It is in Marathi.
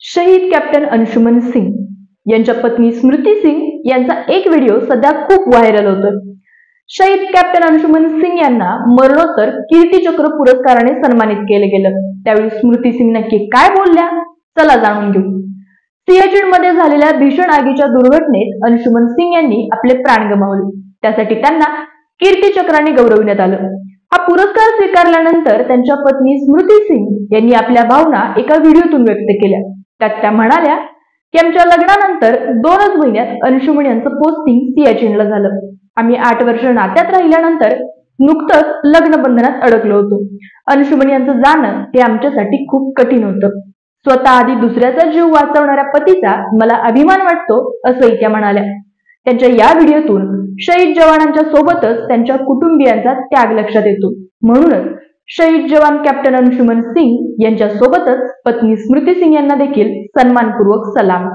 शहीद कॅप्टन अंशुमन सिंग यांच्या पत्नी स्मृती सिंग यांचा एक व्हिडिओ सध्या खूप व्हायरल होतोय। शहीद कॅप्टन अंशुमन सिंग यांना मरणोत्तर कीर्ती चक्र पुरस्काराने सन्मानित केले गेलं। त्यावेळी स्मृती सिंग नक्की काय बोलल्या, चला जाणून घेऊ। सियाचीन मध्ये झालेल्या भीषण आगीच्या दुर्घटनेत अंशुमन सिंग यांनी आपले प्राण गमावले। त्यासाठी त्यांना कीर्ती चक्राने गौरवण्यात आलं। हा पुरस्कार स्वीकारल्यानंतर त्यांच्या पत्नी स्मृती सिंग यांनी आपल्या भावना एका व्हिडिओतून व्यक्त केल्या। त्यात त्या म्हणाल्या की आमच्या लग्नानंतर 2च महिन्यात अंशुमन यांचं पोस्टिंग सियाचीनला झालं। आम्ही 8 वर्ष नात्यात राहिल्यानंतर नुकतंच लग्न बंधनात अडकलो होतो। अंशुमन यांचं जाणं हे आमच्यासाठी खूप कठीण होतं। स्वतः आधी दुसऱ्याचा जीव वाचवणाऱ्या पतीचा मला अभिमान वाटतो, असंही त्या म्हणाल्या। त्यांच्या या व्हिडिओतून शहीद जवानांच्या सोबतच त्यांच्या कुटुंबियांचा त्याग लक्षात येतो। म्हणूनच शहीद जवान कॅप्टन अंशुमन सिंग यांच्या सोबतच पत्नी स्मृती सिंग यांना देखील सन्मानपूर्वक सलाम।